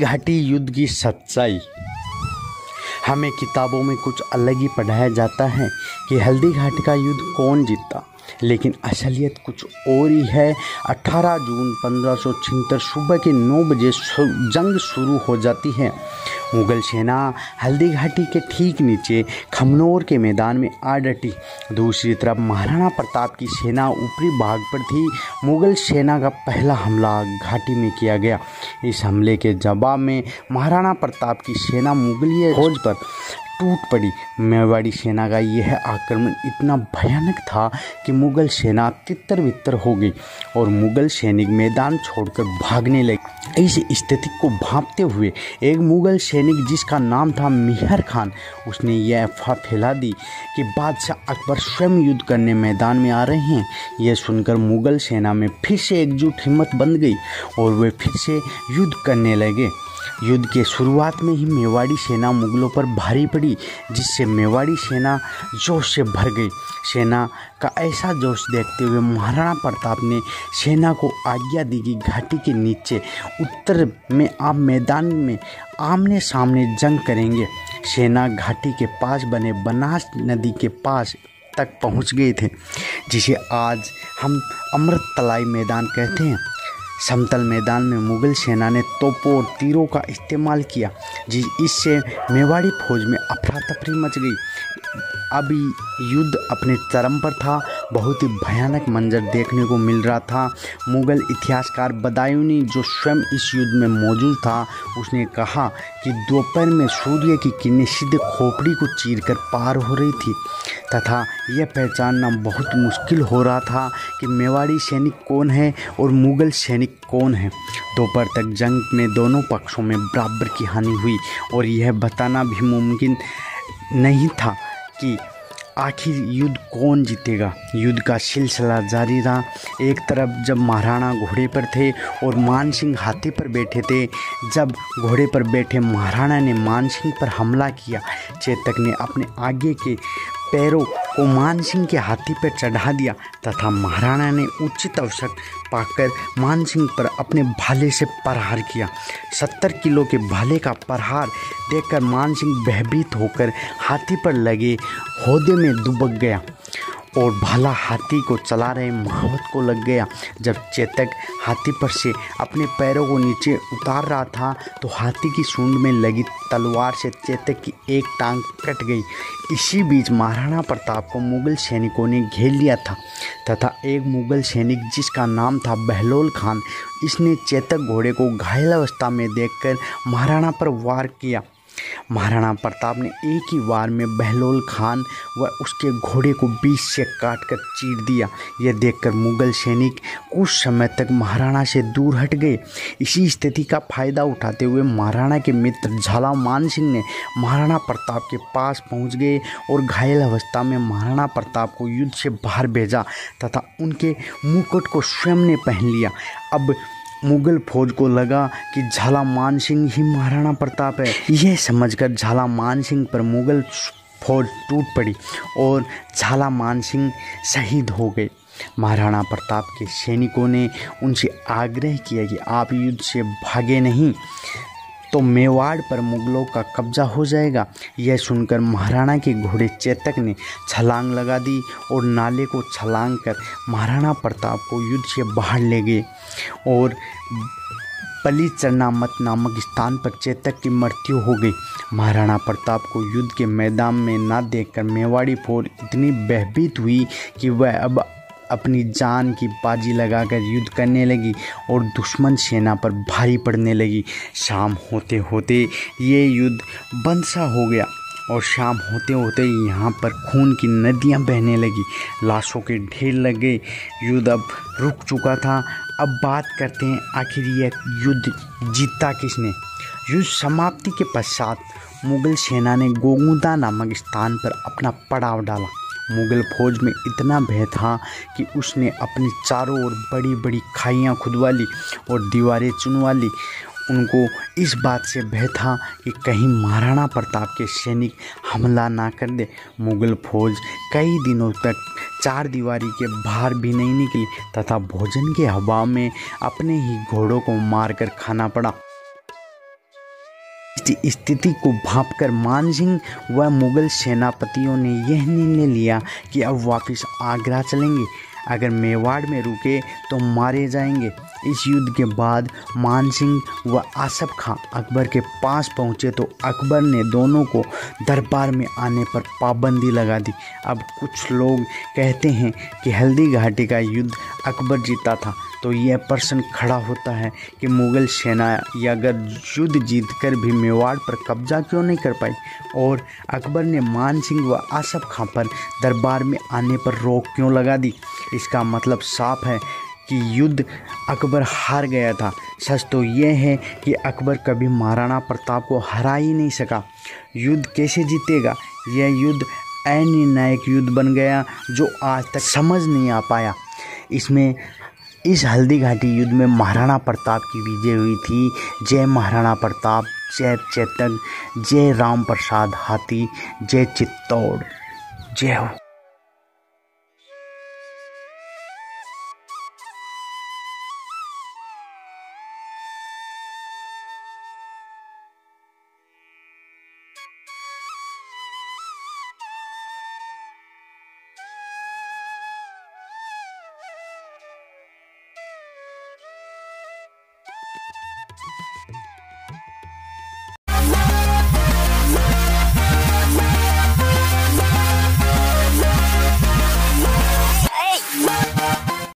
घाटी युद्ध की सच्चाई। हमें किताबों में कुछ अलग ही पढ़ाया जाता है कि हल्दी घाटी का युद्ध कौन जीता, लेकिन असलियत कुछ और ही है। 18 जून 1576 सुबह के 9 बजे जंग शुरू हो जाती है। मुगल सेना हल्दी घाटी के ठीक नीचे खमनोर के मैदान में आ डटी। दूसरी तरफ महाराणा प्रताप की सेना ऊपरी भाग पर थी। मुगल सेना का पहला हमला घाटी में किया गया। इस हमले के जवाब में महाराणा प्रताप की सेना मुगलिया फौज पर टूट पड़ी। मेवाड़ी सेना का यह आक्रमण इतना भयानक था कि मुगल सेना तितर बितर हो गई और मुगल सैनिक मैदान छोड़कर भागने लगे। इस स्थिति को भांपते हुए एक मुगल सैनिक जिसका नाम था मिहर खान, उसने यह अफवाह फैला दी कि बादशाह अकबर स्वयं युद्ध करने मैदान में आ रहे हैं। यह सुनकर मुगल सेना में फिर से एकजुट हिम्मत बन गई और वे फिर से युद्ध करने लगे। युद्ध के शुरुआत में ही मेवाड़ी सेना मुगलों पर भारी पड़ी, जिससे मेवाड़ी सेना जोश से भर गई। सेना का ऐसा जोश देखते हुए महाराणा प्रताप ने सेना को आज्ञा दी कि घाटी के नीचे उत्तर में आप मैदान में आमने सामने जंग करेंगे। सेना घाटी के पास बने बनास नदी के पास तक पहुंच गए थे, जिसे आज हम अमृतलाई मैदान कहते हैं। समतल मैदान में मुगल सेना ने तोपों और तीरों का इस्तेमाल किया, इससे मेवाड़ी फौज में अफरा तफरी मच गई। अभी युद्ध अपने चरम पर था। बहुत ही भयानक मंजर देखने को मिल रहा था। मुगल इतिहासकार बदायूनी, जो स्वयं इस युद्ध में मौजूद था, उसने कहा कि दोपहर में सूर्य की किरणें सीधे खोपड़ी को चीरकर पार हो रही थी तथा यह पहचानना बहुत मुश्किल हो रहा था कि मेवाड़ी सैनिक कौन है और मुगल सैनिक कौन है। दोपहर तक जंग में दोनों पक्षों में बराबर की हानि हुई और यह बताना भी मुमकिन नहीं था कि आखिर युद्ध कौन जीतेगा। युद्ध का सिलसिला जारी रहा। एक तरफ जब महाराणा घोड़े पर थे और मानसिंह हाथी पर बैठे थे। जब घोड़े पर बैठे महाराणा ने मानसिंह पर हमला किया, चेतक ने अपने आगे के पैरों को मानसिंह के हाथी पर चढ़ा दिया तथा महाराणा ने उचित अवसर पाकर मानसिंह पर अपने भाले से प्रहार किया। 70 किलो के भाले का प्रहार देखकर मानसिंह भयभीत होकर हाथी पर लगे हौदे में दुबक गया और भाला हाथी को चला रहे महावत को लग गया। जब चेतक हाथी पर से अपने पैरों को नीचे उतार रहा था तो हाथी की सूंड में लगी तलवार से चेतक की एक टांग कट गई। इसी बीच महाराणा प्रताप को मुगल सैनिकों ने घेर लिया था तथा एक मुगल सैनिक जिसका नाम था बहलोल खान, इसने चेतक घोड़े को घायल अवस्था में देखकर महाराणा पर वार किया। महाराणा प्रताप ने एक ही वार में बहलोल खान व उसके घोड़े को बीच से काटकर चीर दिया। यह देखकर मुगल सैनिक कुछ समय तक महाराणा से दूर हट गए। इसी स्थिति का फायदा उठाते हुए महाराणा के मित्र झाला मानसिंह ने महाराणा प्रताप के पास पहुंच गए और घायल अवस्था में महाराणा प्रताप को युद्ध से बाहर भेजा तथा उनके मुकुट को स्वयं ने पहन लिया। अब मुगल फौज को लगा कि झाला मानसिंह ही महाराणा प्रताप है। यह समझकर झाला मानसिंह पर मुगल फौज टूट पड़ी और झाला मानसिंह शहीद हो गए। महाराणा प्रताप के सैनिकों ने उनसे आग्रह किया कि आप युद्ध से भागे नहीं तो मेवाड़ पर मुगलों का कब्जा हो जाएगा। यह सुनकर महाराणा के घोड़े चेतक ने छलांग लगा दी और नाले को छलांग कर महाराणा प्रताप को युद्ध से बाहर ले गए और पली चरनामत नामक स्थान पर चेतक की मृत्यु हो गई। महाराणा प्रताप को युद्ध के मैदान में न देखकर मेवाड़ी फौज इतनी भयभीत हुई कि वह अब अपनी जान की बाजी लगाकर युद्ध करने लगी और दुश्मन सेना पर भारी पड़ने लगी। शाम होते होते ये युद्ध बंद सा हो गया और शाम होते होते यहाँ पर खून की नदियाँ बहने लगी, लाशों के ढेर लग गए। युद्ध अब रुक चुका था। अब बात करते हैं आखिर यह युद्ध जीता किसने। युद्ध समाप्ति के पश्चात मुगल सेना ने गोगुंदा नामक स्थान पर अपना पड़ाव डाला। मुगल फौज में इतना भय था कि उसने अपनी चारों ओर बड़ी बड़ी खाइयाँ खुदवा ली और दीवारें चुनवा ली। उनको इस बात से भय था कि कहीं महाराणा प्रताप के सैनिक हमला ना कर दे। मुगल फौज कई दिनों तक चार दीवारी के बाहर भी नहीं निकली तथा भोजन के अभाव में अपने ही घोड़ों को मारकर खाना पड़ा। इस स्थिति को भांपकर मानसिंह व मुगल सेनापतियों ने यह निर्णय लिया कि अब वापस आगरा चलेंगे। अगर मेवाड़ में रुके तो मारे जाएंगे। इस युद्ध के बाद मानसिंह व आसफ खां अकबर के पास पहुँचे तो अकबर ने दोनों को दरबार में आने पर पाबंदी लगा दी। अब कुछ लोग कहते हैं कि हल्दी घाटी का युद्ध अकबर जीता था, तो यह प्रश्न खड़ा होता है कि मुगल सेना या अगर युद्ध जीतकर भी मेवाड़ पर कब्जा क्यों नहीं कर पाई, और अकबर ने मानसिंह व आसफ खां पर दरबार में आने पर रोक क्यों लगा दी। इसका मतलब साफ है कि युद्ध अकबर हार गया था। सच तो यह है कि अकबर कभी महाराणा प्रताप को हरा ही नहीं सका। युद्ध कैसे जीतेगा, यह युद्ध अनिर्णायक युद्ध बन गया जो आज तक समझ नहीं आ पाया। इस हल्दी घाटी युद्ध में महाराणा प्रताप की विजय हुई थी। जय महाराणा प्रताप, जय चेतक, जय राम प्रसाद हाथी, जय चित्तौड़, जय हो।